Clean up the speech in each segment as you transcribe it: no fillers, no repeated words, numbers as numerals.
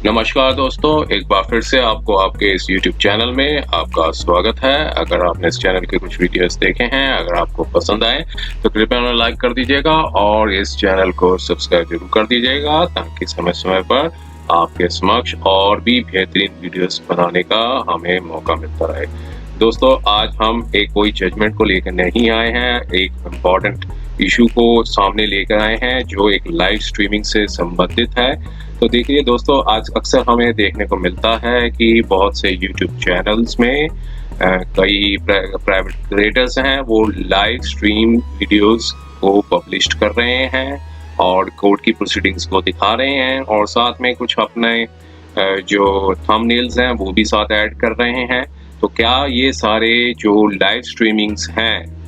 नमस्कार दोस्तों, एक बार फिर से आपको आपके इस YouTube चैनल में आपका स्वागत है। अगर आपने इस चैनल के कुछ वीडियोस देखे हैं, अगर आपको पसंद आए तो कृपया उन्हें लाइक कर दीजिएगा और इस चैनल को सब्सक्राइब जरूर कर दीजिएगा ताकि समय-समय पर आपके समक्ष और भी बेहतरीन वीडियोस बनाने का हमें मौका मिलता रहे। दोस्तों, आज हम कोई जजमेंट को लेकर नहीं आए हैं, एक इम्पोर्टेंट इशू को सामने लेकर आए हैं जो एक लाइव स्ट्रीमिंग से संबंधित है। तो देखिए दोस्तों, आज अक्सर हमें देखने को मिलता है कि बहुत से YouTube चैनल्स में कई प्राइवेट क्रिएटर्स हैं, वो लाइव स्ट्रीम वीडियोस को पब्लिश कर रहे हैं और कोर्ट की प्रोसीडिंग्स को दिखा रहे हैं और साथ में कुछ अपने जो थंबनेल्स हैं वो भी साथ ऐड कर रहे हैं। तो क्या ये सारे जो लाइव स्ट्रीमिंग्स हैं,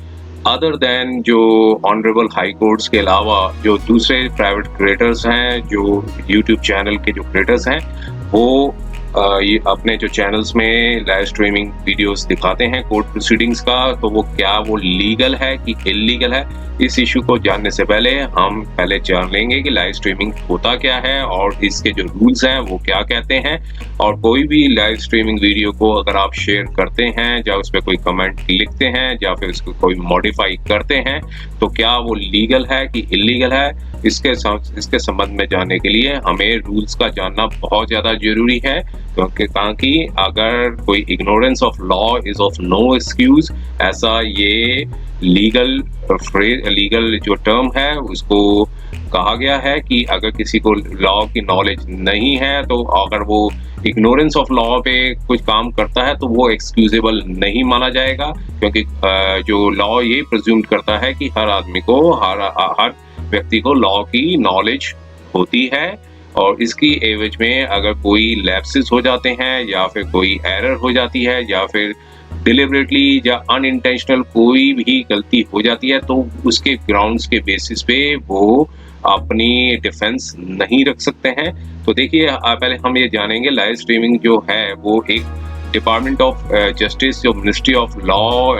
अदर देन जो ऑनरेबल हाई कोर्ट्स के अलावा जो दूसरे प्राइवेट क्रिएटर्स हैं, जो यूट्यूब चैनल के जो क्रिएटर्स हैं, वो ये अपने जो चैनल्स में लाइव स्ट्रीमिंग वीडियोस दिखाते हैं कोर्ट प्रोसीडिंग्स का, तो वो क्या वो लीगल है कि इल्लीगल है? इस इशू को जानने से पहले हम पहले जान लेंगे कि लाइव स्ट्रीमिंग होता क्या है और इसके जो रूल्स हैं वो क्या कहते हैं। और कोई भी लाइव स्ट्रीमिंग वीडियो को अगर आप शेयर करते हैं या उस पर कोई कमेंट लिखते हैं या फिर उसको कोई मॉडिफाई करते हैं, तो क्या वो लीगल है कि इल्लीगल है? इसके संबंध में जानने के लिए हमें रूल्स का जानना बहुत ज़्यादा ज़रूरी है, क्योंकि ताकि अगर कोई ignorance of law is of no excuse, ऐसा ये लीगल जो टर्म है उसको कहा गया है कि अगर किसी को लॉ की नॉलेज नहीं है तो अगर वो इग्नोरेंस ऑफ लॉ पे कुछ काम करता है तो वो एक्सक्यूजेबल नहीं माना जाएगा, क्योंकि जो लॉ ये प्रिज्यूम करता है कि हर आदमी को हर व्यक्ति को लॉ की नॉलेज होती है और इसकी एवज में अगर कोई लैप्सेस हो जाते हैं या फिर कोई एरर हो जाती है या फिर डिलिबरेटली या अनइंटेंशनल कोई भी गलती हो जाती है तो उसके ग्राउंड्स के बेसिस पे वो अपनी डिफेंस नहीं रख सकते हैं। तो देखिए, पहले हम ये जानेंगे लाइव स्ट्रीमिंग जो है वो एक डिपार्टमेंट ऑफ जस्टिस जो मिनिस्ट्री ऑफ लॉ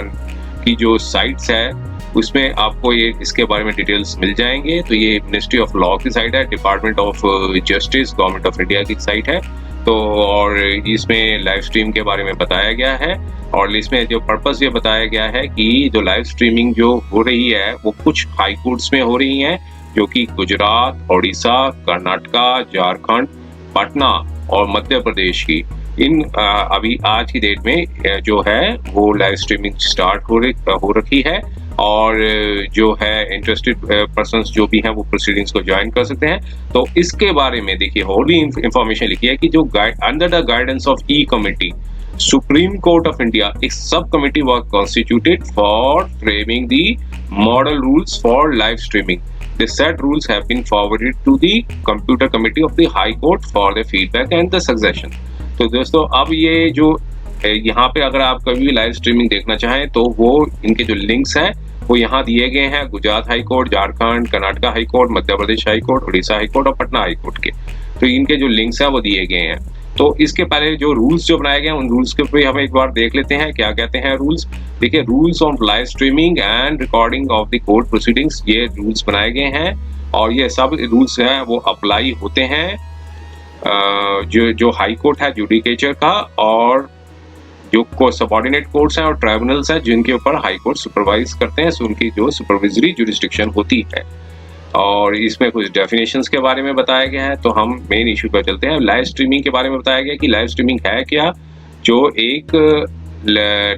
की जो साइट्स है उसमें आपको ये इसके बारे में डिटेल्स मिल जाएंगे। तो ये मिनिस्ट्री ऑफ लॉ की साइट है, department of justice government of India की साइट है। तो और इसमें लाइव स्ट्रीम के बारे में बताया गया है और इसमें जो पर्पस ये बताया गया है कि जो लाइव स्ट्रीमिंग जो हो रही है वो कुछ हाई कोर्ट्स में हो रही है, जो कि गुजरात, ओडिशा, कर्नाटका, झारखंड, पटना और मध्य प्रदेश की इन अभी आज की डेट में जो है वो लाइव स्ट्रीमिंग स्टार्ट हो रखी है और जो है इंटरेस्टेड पर्संस जो भी हैं वो प्रोसीडिंग्स को ज्वाइन कर सकते हैं। तो इसके बारे में देखिए और भी इंफॉर्मेशन लिखी है कि जो under the guidance of E committee supreme court of India एक सब committee was constituted for framing the model rules for live streaming. The said rules have been forwarded to the computer committee of the High Court for the feedback and the suggestion। तो दोस्तों, अब ये जो यहाँ पे अगर आप कभी भी लाइव स्ट्रीमिंग देखना चाहें तो वो इनके जो लिंक्स हैं वो यहाँ दिए गए हैं, Gujarat high court, Jharkhand, Karnataka high court, Madhya Pradesh high court, Orissa high court और पटना हाई कोर्ट के। तो इनके जो लिंक्स हैं वो दिए गए हैं। तो इसके पहले जो रूल्स जो बनाए गए हैं उन रूल्स के ऊपर हम एक बार देख लेते हैं क्या कहते हैं रूल्स। देखिए, rules of live streaming and recording of the court proceedings, ये रूल्स बनाए गए हैं और ये सब रूल्स हैं वो अप्लाई होते हैं जो हाई कोर्ट है जुडिकेचर का और जो सबऑर्डिनेट कोर्ट्स हैं और ट्राइब्यूनल्स हैं जिनके ऊपर हाई कोर्ट सुपरवाइज करते हैं, सो उनकी जो सुपरवाइजरी जुरिस्डिक्शन होती है। और इसमें कुछ डेफिनेशंस के बारे में बताया गया है। तो हम मेन इशू पर चलते हैं। लाइव स्ट्रीमिंग के बारे में बताया गया कि लाइव स्ट्रीमिंग है क्या, जो एक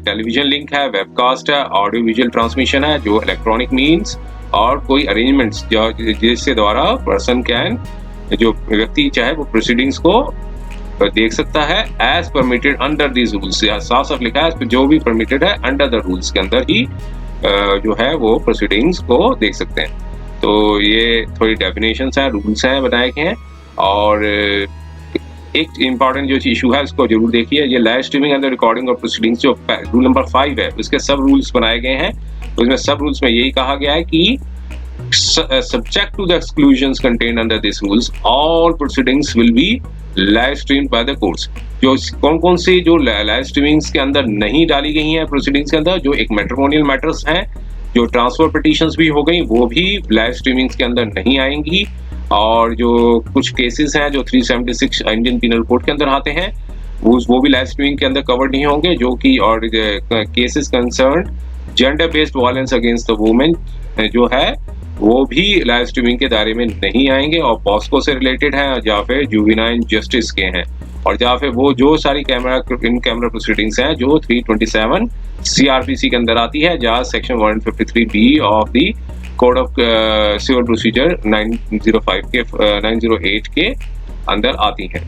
टेलीविजन लिंक है, वेबकास्ट है, ऑडियो विजुअल ट्रांसमिशन है, जो इलेक्ट्रॉनिक मीन्स और कोई अरेंजमेंट्स जिससे द्वारा पर्सन कैन जो व्यक्ति चाहे वो प्रोसीडिंग्स को देख सकता है as permitted under these rules. साफ साफ लिखा है जो भी परमिटेड है अंडर द रूल्स के अंदर ही जो है वो प्रोसीडिंग्स को देख सकते हैं। तो ये थोड़ी डेफिनेशंस हैं, रूल्स हैं बनाए गए हैं। और एक इम्पॉर्टेंट जो इशू है उसको जरूर देखिए, ये live streaming and recording of proceedings जो रूल नंबर 5 है उसके सब रूल्स बनाए गए हैं। तो इसमें सब रूल्स में यही कहा गया है कि subject to the exclusions contained under these rules, all proceedings will be live streamed by the courts। जो कौन कौन सी जो लाइव स्ट्रीमिंग्स के अंदर नहीं डाली गई हैं प्रोसीडिंग्स के अंदर, जो एक मैट्रिमोनियल मैटर्स हैं, जो ट्रांसफर पिटीशंस भी हो गई वो भी लाइव स्ट्रीमिंग्स के अंदर नहीं आएंगी। और जो कुछ केसेस हैं जो 376 इंडियन पीनल कोड के अंदर आते हैं वो भी लाइव स्ट्रीमिंग के अंदर कवर नहीं होंगे, जो कि और cases concern gender based violence against the women जो है वो भी लाइव स्ट्रीमिंग के दायरे में नहीं आएंगे और पॉस्को से रिलेटेड है या फिर जुवेनाइल जस्टिस के हैं, और या फिर वो जो सारी इन कैमरा प्रोसीडिंग्स हैं जो 327 सीआरपीसी के अंदर आती है, जहाँ section 153 B of the code of civil procedure 908 के अंदर आती हैं।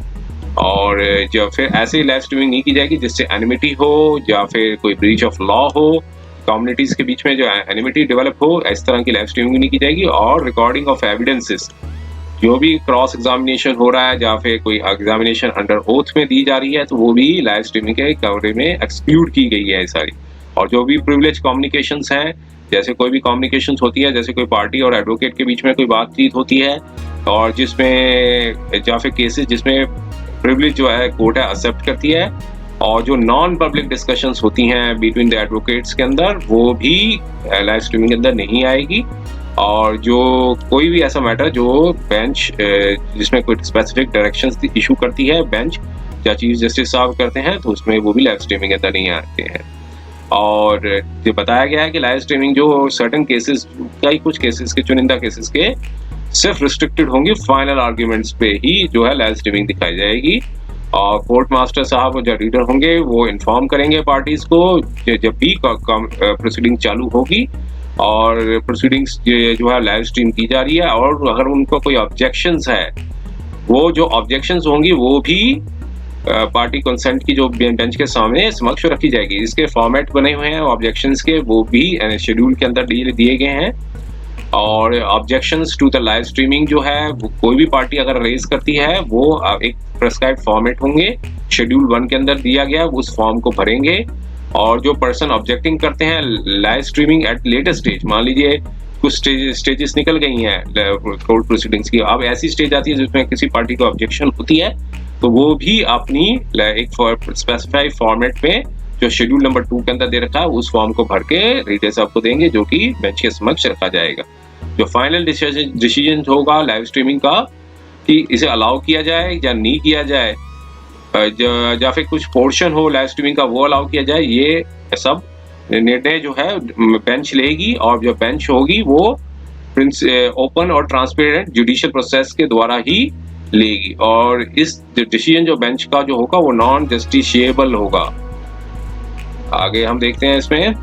और जब फिर ऐसे लाइव स्ट्रीमिंग नहीं की जाएगी जिससे एनिमिटी हो या फिर कोई ब्रीच ऑफ लॉ हो, कम्युनिटीज के बीच में जो एनिमिटी डेवलप हो, इस तरह की लाइव स्ट्रीमिंग नहीं की जाएगी। और रिकॉर्डिंग ऑफ एविडेंसेस, जो भी क्रॉस एग्जामिनेशन हो रहा है या फिर कोई एग्जामिनेशन अंडर ओथ में दी जा रही है तो वो भी लाइव स्ट्रीमिंग के कवरेज में एक्सक्लूड की गई है सारी। और जो भी प्रिविलेज कम्युनिकेशंस हैं, जैसे कोई भी कम्युनिकेशंस होती है, जैसे कोई पार्टी और एडवोकेट के बीच में कोई बातचीत होती है और जिसमें या फिर केसेस जिसमें प्रिविलेज जो है कोर्ट है एक्सेप्ट करती है, और जो नॉन पब्लिक डिस्कशंस होती हैं बिटवीन द एडवोकेट्स के अंदर वो भी लाइव स्ट्रीमिंग के अंदर नहीं आएगी। और जो कोई भी ऐसा मैटर जो बेंच जिसमें कोई स्पेसिफिक डायरेक्शंस इशू करती है बेंच या चीफ जस्टिस साहब करते हैं तो उसमें वो भी लाइव स्ट्रीमिंग के अंदर नहीं आते हैं। और ये बताया गया है कि लाइव स्ट्रीमिंग जो सर्टेन केसेस, कई कुछ केसेस के चुनिंदा केसेस के सिर्फ रिस्ट्रिक्टेड होंगी, फाइनल आर्ग्यूमेंट्स पे ही जो है लाइव स्ट्रीमिंग दिखाई जाएगी। और कोर्ट मास्टर साहब जो रीडर होंगे वो इन्फॉर्म करेंगे पार्टीज को जब भी प्रोसीडिंग चालू होगी और प्रोसीडिंग्स जो है लाइव स्ट्रीम की जा रही है। और अगर उनको कोई ऑब्जेक्शंस है, वो जो ऑब्जेक्शंस होंगी वो भी पार्टी कंसेंट की जो बेंच के सामने समक्ष रखी जाएगी। इसके फॉर्मेट बने हुए हैं ऑब्जेक्शंस के, वो भी शेड्यूल के अंदर दिए गए हैं। और objections to the live streaming जो है वो कोई भी पार्टी अगर रेज करती है वो एक प्रेस्क्राइब्ड फॉर्मेट होंगे, शेड्यूल 1 के अंदर दिया गया, उस फॉर्म को भरेंगे। और जो पर्सन ऑब्जेक्टिंग करते हैं live streaming at latest stage, मान लीजिए कुछ स्टेजेस निकल गई हैं कोर्ट प्रोसीडिंग्स की, अब ऐसी स्टेज आती है जिसमें किसी पार्टी को ऑब्जेक्शन होती है तो वो भी अपनी एक स्पेसिफाइड फॉर्मेट में जो शेड्यूल नंबर 2 के अंदर दे रखा है उस फॉर्म को भर के रीडर साहब को देंगे, जो कि बेंच के समक्ष रखा जाएगा। जो फाइनल डिसीजन होगा लाइव स्ट्रीमिंग का कि इसे अलाउ किया जाए या नहीं किया जाए, या फिर कुछ पोर्शन हो लाइव स्ट्रीमिंग का वो अलाउ किया जाए, ये सब निर्णय जो है बेंच लेगी। और जो बेंच होगी वो ओपन और ट्रांसपेरेंट जुडिशियल प्रोसेस के द्वारा ही लेगी। और इस डिसीजन जो बेंच का जो होगा वो नॉन जस्टिशिएबल होगा। आगे हम देखते हैं इसमें।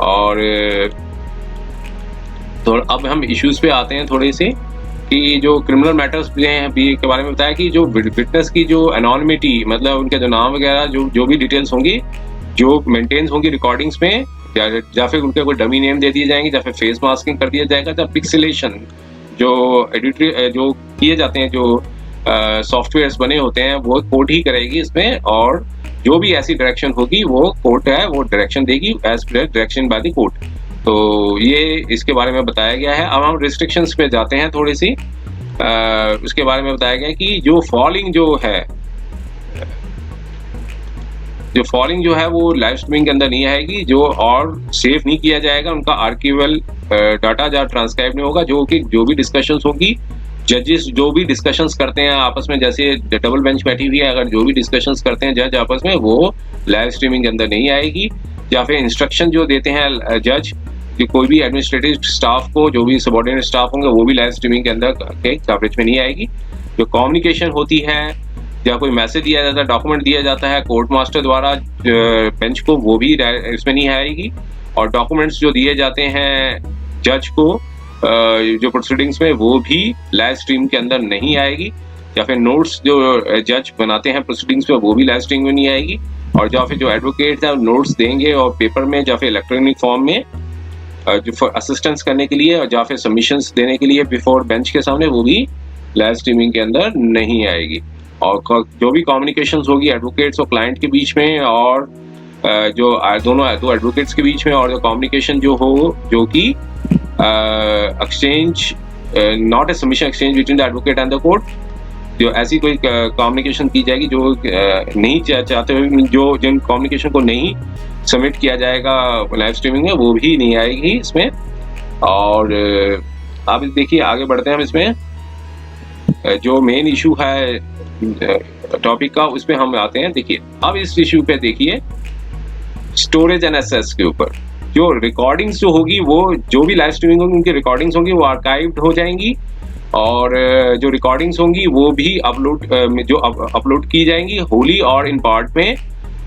और तो अब हम इश्यूज पे आते हैं थोड़े से कि जो क्रिमिनल मैटर्स के बारे में बताया कि जो विटनेस की जो एनोनिमिटी, मतलब उनके जो नाम वगैरह जो भी डिटेल्स होंगी जो मेंटेन्स होंगी रिकॉर्डिंग्स में, या फिर उनके कोई डमी नेम दे दिए जाएंगे या फिर फेस मास्किंग कर दिया जाएगा, या पिक्सेलेशन जो एडिटरी जो किए जाते हैं, जो सॉफ्टवेयर्स बने होते हैं वो कोर्ट ही करेगी इसमें। और जो भी ऐसी डायरेक्शन होगी वो कोर्ट है वो डायरेक्शन देगी as per direction by the court. तो ये इसके बारे में बताया गया है। अब हम रिस्ट्रिक्शंस पे जाते हैं थोड़ी सी। उसके बारे में बताया गया कि जो फॉलिंग जो है वो लाइव स्ट्रीमिंग के अंदर नहीं आएगी, जो और सेव नहीं किया जाएगा, उनका आर्काइवल डाटा या ट्रांसक्राइब नहीं होगा। जो भी डिस्कशंस होगी, जजेस जो भी डिस्कशंस करते हैं आपस में, जैसे डबल बेंच बैठी हुई है, अगर जो भी डिस्कशंस करते हैं जज आपस में, वो लाइव स्ट्रीमिंग के अंदर नहीं आएगी। या फिर इंस्ट्रक्शन जो देते हैं जज कि कोई भी एडमिनिस्ट्रेटिव स्टाफ को, जो भी सबऑर्डिनेट स्टाफ होंगे, वो भी लाइव स्ट्रीमिंग के अंदर के कवरेज में नहीं आएगी। जो कम्युनिकेशन होती है या कोई मैसेज दिया जाता है, डॉक्यूमेंट दिया जाता है कोर्ट मास्टर द्वारा बेंच को, वो भी इसमें नहीं आएगी। और डॉक्यूमेंट्स जो दिए जाते हैं जज को जो प्रोसीडिंग्स में, वो भी लाइव स्ट्रीम के अंदर नहीं आएगी। या फिर नोट्स जो जज बनाते हैं प्रोसीडिंग्स में, वो भी लाइव स्ट्रीम में नहीं आएगी। और या फिर जो एडवोकेट है नोट्स देंगे और पेपर में या फिर इलेक्ट्रॉनिक फॉर्म में जो असिस्टेंस करने के लिए और या फिर सबमिशंस देने के लिए बिफोर बेंच के सामने, वो भी लाइव स्ट्रीमिंग के अंदर नहीं आएगी। और जो भी कम्युनिकेशंस होगी एडवोकेट्स और क्लाइंट के बीच में, और जो दो एडवोकेट्स के बीच में, और जो कम्युनिकेशन जो हो, जो कि exchange not a submission exchange between the advocate and the court, जो ऐसी कोई कम्युनिकेशन की जाएगी जो नहीं चाहते हुए, जिन कम्युनिकेशन को नहीं सबमिट किया जाएगा लाइव स्ट्रीमिंग में, वो भी नहीं आएगी इसमें। और अब देखिए आगे बढ़ते हैं हम इसमें, जो मेन इशू है टॉपिक का उस पे हम आते हैं। देखिए अब इस इशू पे देखिए स्टोरेज एंड एक्सेस के ऊपर, जो रिकॉर्डिंग्स जो होगी वो जो भी लाइव स्ट्रीमिंग होगी उनकी रिकॉर्डिंग्स होंगी वो आर्काइव्ड हो जाएंगी, और जो रिकॉर्डिंग्स होंगी वो भी अपलोड की जाएंगी होली और इन पार्ट में,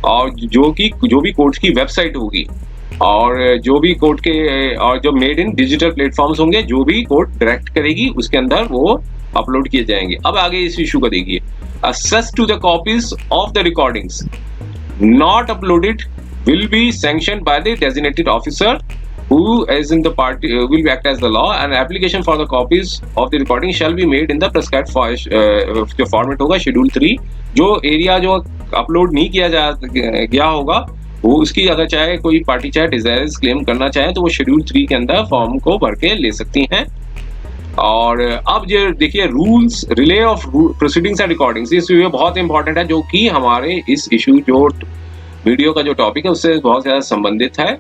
और जो भी कोर्ट की वेबसाइट होगी और जो भी कोर्ट के और जो मेड इन डिजिटल प्लेटफॉर्म्स होंगे जो भी कोर्ट डायरेक्ट करेगी उसके अंदर वो अपलोड किए जाएंगे। अब आगे इस इशू को देखिए, access to the copies of the recordings not uploaded will be sanctioned by the designated officer who is in the party will act as the law, and application for the copies of the recording shall be made in the prescribed जो format होगा schedule 3। जो area जो upload नहीं किया गया होगा वो उसकी अगर चाहे कोई पार्टी चाहे डिजायर्स क्लेम करना चाहे तो वो शेड्यूल 3 के अंदर फॉर्म को भर के ले सकती हैं। और अब जो देखिए rules relay of proceedings and recordings, इस बहुत इंपॉर्टेंट है जो कि हमारे इस इशू जो वीडियो का जो टॉपिक है उससे बहुत ज्यादा संबंधित है,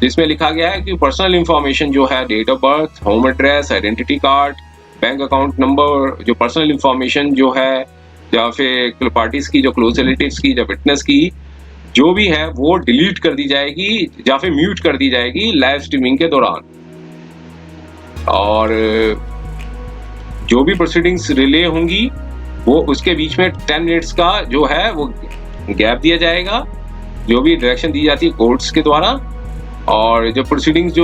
जिसमें लिखा गया है कि पर्सनल इंफॉर्मेशन जो है date of birth, home address, identity card, bank account number, जो पर्सनल इंफॉर्मेशन जो है या फिर पार्टीज की जो क्लोज रिलेटिव्स की या विटनेस की जो भी है वो डिलीट कर दी जाएगी या फिर म्यूट कर दी जाएगी लाइव स्ट्रीमिंग के दौरान। और जो भी प्रोसीडिंग्स रिले होंगी वो उसके बीच में 10 मिनट्स का जो है वो गैप दिया जाएगा, जो भी डायरेक्शन दी जाती है कोर्ट्स के द्वारा। और जो proceedings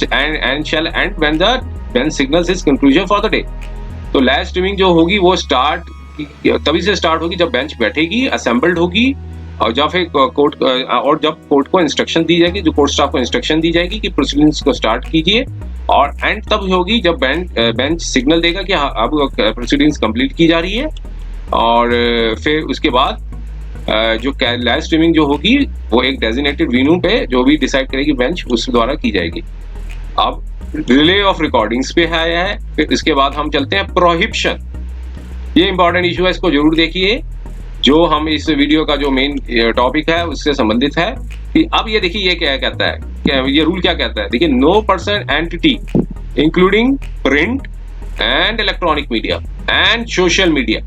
and shall and when signals is conclusion for the day. तो लाइव स्ट्रीमिंग जो होगी वो तभी से स्टार्ट होगी जब बेंच बैठेगी, असेंबल्ड होगी, और जब फिर कोर्ट को इंस्ट्रक्शन दी जाएगी, जो कोर्ट स्टाफ को इंस्ट्रक्शन दी जाएगी कि प्रोसीडिंग्स को स्टार्ट कीजिए, और एंड तब होगी जब बेंच सिग्नल देगा कि हाँ अब प्रोसीडिंग्स कंप्लीट की जा रही है। और फिर उसके बाद जो लाइव स्ट्रीमिंग जो होगी वो एक डेजिग्नेटेड वेन्यू पे जो भी डिसाइड करेगी बेंच उस द्वारा की जाएगी। अब रिले ऑफ रिकॉर्डिंग्स पे आया है। फिर इसके बाद हम चलते हैं प्रोहिबिशन। ये इंपॉर्टेंट इशू है, इसको जरूर देखिए, जो हम इस वीडियो का जो मेन टॉपिक है उससे संबंधित है। कि अब ये देखिए ये क्या कहता है, ये रूल क्या कहता है। देखिए no person entity including print and electronic media and social media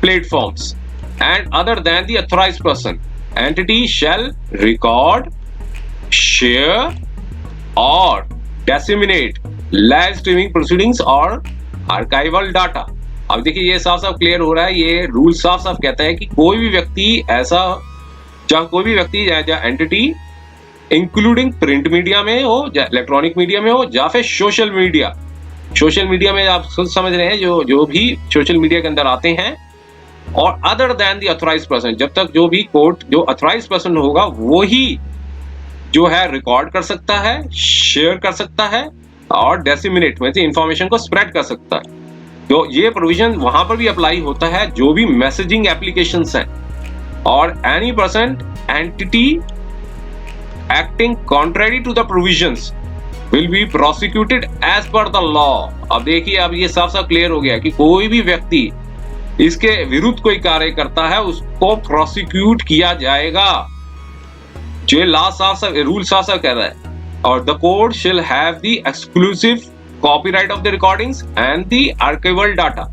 platforms and other than the authorized person entity shall record, share or disseminate live streaming proceedings or archival data। अब देखिए ये साफ साफ clear हो रहा है, ये rule साफ साफ कहता है कि कोई भी व्यक्ति ऐसा या एंटिटी इंक्लूडिंग प्रिंट मीडिया में हो या इलेक्ट्रॉनिक मीडिया में हो या फिर सोशल मीडिया में आप समझ रहे हैं जो भी सोशल मीडिया के अंदर आते हैं, और other than the authorised person, जब तक जो भी कोर्ट जो ऑथराइज्ड पर्सन होगा वो ही जो है रिकॉर्ड कर सकता है, शेयर कर सकता है और डिसेमिनेट मतलब इंफॉर्मेशन को स्प्रेड कर सकता है। तो ये प्रोविजन वहां पर भी अप्लाई होता है जो भी मैसेजिंग एप्लीकेशंस हैं। और any person entity acting contrary to the provisions will be prosecuted as per the law. अब देखिए अब ये साफ साफ क्लियर हो गया कि कोई भी व्यक्ति इसके विरुद्ध कोई कार्य करता है उसको प्रोसिक्यूट किया जाएगा। जो रूल साफ साफ कह रहा है। और द कोर्ट शिल have the exclusive copyright of the recordings and the archival data.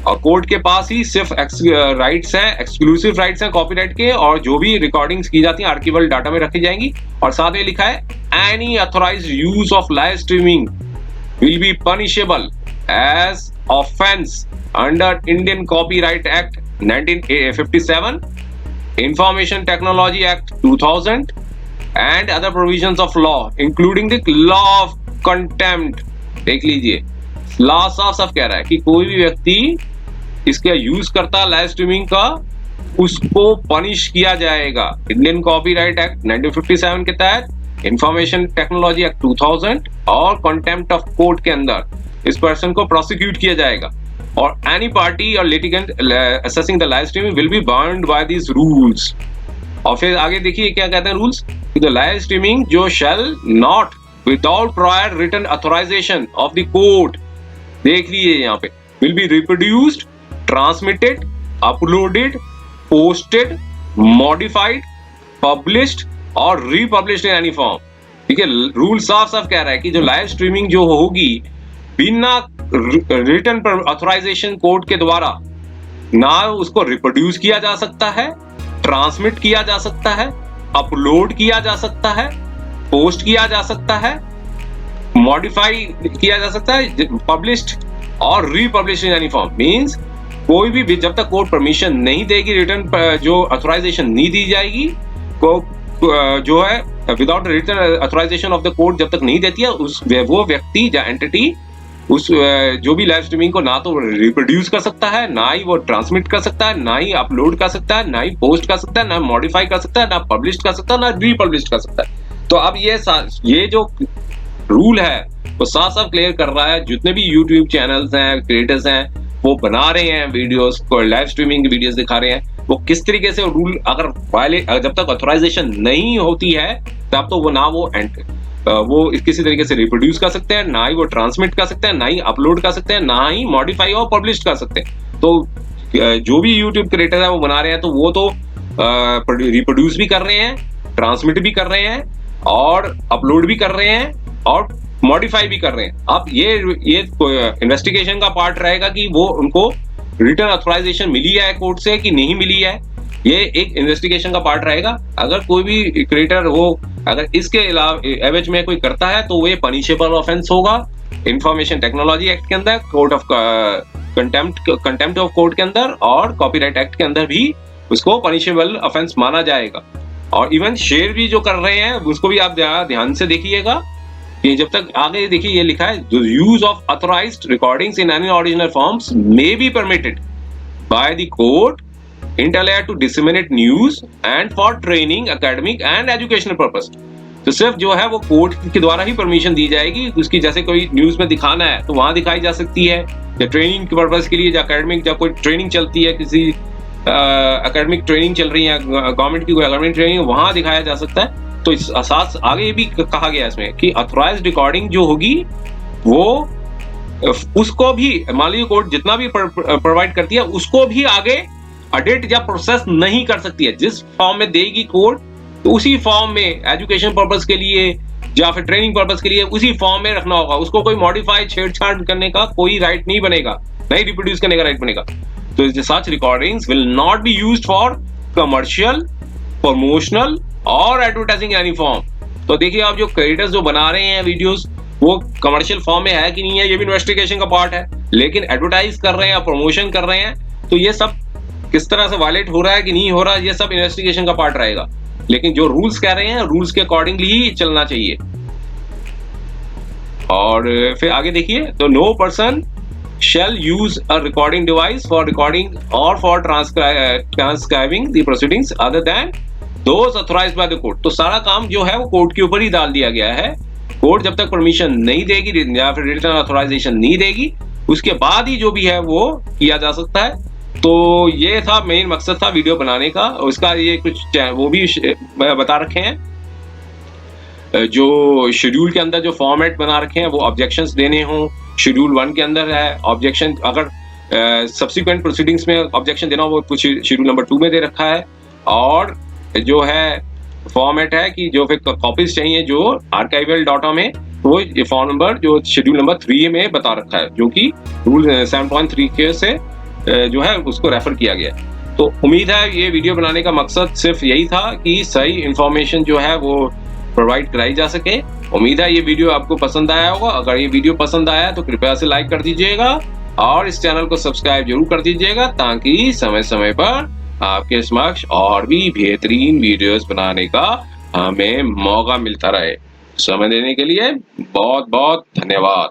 और कोर्ट के पास ही सिर्फ राइट्स हैं, एक्सक्लूसिव राइट्स हैं कॉपीराइट के, और जो भी रिकॉर्डिंग्स की जाती हैं आर्काइवल डाटा में रखी जाएंगी। और साथ में लिखा है any authorised use of live streaming will be punishable as offence under Indian Copyright Act 1957, Information Technology Act 2000 and other provisions of law including the law of contempt। देख लीजिए लॉ साफ कह रहा है कि कोई भी व्यक्ति इसका यूज करता है लाइव स्ट्रीमिंग का उसको पनिश किया जाएगा इंडियन कॉपीराइट एक्ट 1957 के तहत, इंफॉर्मेशन टेक्नोलॉजी एक्ट 2000 और कंटेम्प्ट ऑफ कोर्ट के अंदर इस पर्सन को प्रोसिक्यूट किया जाएगा। और any party or litigant assessing the live streaming will be bound by these rules। और फिर आगे देखिए क्या कहते हैं रूल्स, the live streaming जो shall not without prior written authorization of the court, देख लीजिए यहाँ पे, will be reproduced, transmitted, uploaded, posted, modified, published or republished in any form ठीक है, रूल साफ साफ कह रहा है कि जो लाइव स्ट्रीमिंग जो होगी बिना रिटन पर ऑथराइजेशन कोड के द्वारा ना उसको रिप्रोड्यूस किया जा सकता है, ट्रांसमिट किया जा सकता है, अपलोड किया जा सकता है, पोस्ट किया जा सकता है, मॉडिफाई किया जा सकता है, पब्लिश्ड और republish in any form. Means कोई भी जब तक कोर्ट परमिशन नहीं देगी, रिटर्न जो ऑथराइजेशन नहीं दी जाएगी, को जो है without written authorisation of the court जब तक नहीं देती है, उस वो व्यक्ति या एंटिटी उस जो भी लाइव स्ट्रीमिंग को ना तो रिप्रोड्यूस कर सकता है, ना ही वो ट्रांसमिट कर सकता है, ना ही अपलोड कर सकता है, ना ही पोस्ट कर सकता है, ना मॉडिफाई कर सकता है, ना पब्लिश कर सकता है, ना रीपब्लिश कर सकता है। तो अब ये जो रूल है वो साफ साफ क्लियर कर रहा है, जितने भी यूट्यूब चैनल्स हैं, क्रिएटर्स हैं, वो बना रहे हैं वीडियोस को, लाइव स्ट्रीमिंग की वीडियोस दिखा रहे हैं, वो किस तरीके से रूल अगर वायलेट, जब तक ऑथराइजेशन नहीं होती है तब तो वो ना वो किसी तरीके से रिप्रोड्यूस कर सकते हैं, ना ही वो ट्रांसमिट कर सकते हैं, ना ही अपलोड कर सकते हैं, ना ही मॉडिफाई और पब्लिश कर सकते हैं। तो जो भी यूट्यूब क्रिएटर है वो बना रहे हैं, तो वो तो रिप्रोड्यूस भी कर रहे हैं, ट्रांसमिट भी कर रहे हैं और अपलोड भी कर रहे हैं और मॉडिफाई भी कर रहे हैं। अब ये इन्वेस्टिगेशन का पार्ट रहेगा कि वो उनको रिटर्न ऑथराइजेशन मिली है कोर्ट से कि नहीं मिली है, ये एक इन्वेस्टिगेशन का पार्ट रहेगा। अगर कोई भी क्रिएटर हो, अगर इसके एवज में कोई करता है तो वो पनिशेबल ऑफेंस होगा इंफॉर्मेशन टेक्नोलॉजी एक्ट के अंदर, court of contempt of court के अंदर और कॉपीराइट एक्ट के अंदर भी उसको पनिशेबल ऑफेंस माना जाएगा। और इवन शेयर भी जो कर रहे हैं उसको भी आप ध्यान से देखिएगा कि जब तक आगे देखिए ये लिखा है, the use of authorised recordings in any original forms may be permitted by the court in order to disseminate news and for training, academic and educational purpose. तो सिर्फ जो है वो कोर्ट के द्वारा ही परमिशन दी जाएगी। उसकी जैसे कोई न्यूज में दिखाना है तो वहां दिखाई जा सकती है, या ट्रेनिंग के पर्पस के लिए, या एकेडमिक, जब कोई ट्रेनिंग चलती है, किसी एकेडमिक ट्रेनिंग चल रही है, गवर्नमेंट की कोई एकेडमिक ट्रेनिंग, वहां दिखाया जा सकता है। तो इस साथ आगे ये भी कहा गया इसमें कि ऑथराइज्ड रिकॉर्डिंग जो होगी वो उसको भी, मान लीजिए कोर्ट जितना भी प्रोवाइड करती है उसको भी आगे एडिट या प्रोसेस नहीं कर सकती है। जिस फॉर्म में देगी कोर्ट तो उसी फॉर्म में एजुकेशन पर्पस के लिए या फिर ट्रेनिंग पर्पस के लिए उसी फॉर्म में रखना होगा। उसको कोई मॉडिफाई, छेड़छाड़ करने का कोई राइट नहीं बनेगा, नहीं रिप्रोड्यूस करने का राइट बनेगा। तो such recordings will not be used for commercial, promotional और एडवर्टाइजिंग एनी फॉर्म। तो देखिए आप जो क्रिएटर्स जो बना रहे हैं वीडियोस, वो कमर्शियल फॉर्म में है कि नहीं है, ये भी इन्वेस्टिगेशन का पार्ट है। लेकिन एडवर्टाइज कर रहे हैं, प्रमोशन कर रहे हैं, तो ये सब किस तरह से वायलेट हो रहा है कि नहीं हो रहा है, ये सब इन्वेस्टिगेशन का पार्ट रहेगा। लेकिन जो रूल्स कह रहे हैं, रूल्स के अकॉर्डिंगली ही चलना चाहिए। और फिर आगे देखिए, तो no person shall use a recording device for recording or for transcribing the proceedings other than those authorized by the court। तो सारा काम जो है वो कोर्ट के ऊपर ही डाल दिया गया है। कोर्ट जब तक परमिशन नहीं देगी या फिर रिटर्न ऑथराइजेशन नहीं देगी, उसके बाद ही जो भी है वो किया जा सकता है। तो ये था मेन मकसद था वीडियो बनाने का। उसका ये कुछ वो भी बता रखे हैं, जो शेड्यूल के अंदर जो फॉर्मेट बना रखे हैं वो ऑब्जेक्शंस देने हों, शेड्यूल 1 के अंदर है ऑब्जेक्शन, अगर सब्सिक्वेंट प्रोसीडिंग्स में ऑब्जेक्शन देना हो वो कुछ शेड्यूल नंबर 2 में दे रखा है। और जो है फॉर्मेट है कि जो फिर कॉपीज चाहिए जो आर्काइवल डाटा में, वो फॉर्म नंबर जो शेड्यूल नंबर 3 में बता रखा है, जो कि रूल 7.3 के से जो है उसको रेफर किया गया। तो उम्मीद है ये वीडियो बनाने का मकसद सिर्फ यही था कि सही इंफॉर्मेशन जो है वो प्रोवाइड कराई जा सके। उम्मीद है ये वीडियो आपको पसंद आया होगा। अगर ये वीडियो पसंद आया तो कृपया से लाइक कर दीजिएगा और इस चैनल को सब्सक्राइब जरूर कर दीजिएगा, ताकि समय समय पर आपके समक्ष और भी बेहतरीन वीडियोस बनाने का हमें मौका मिलता रहे। समय देने के लिए बहुत बहुत धन्यवाद।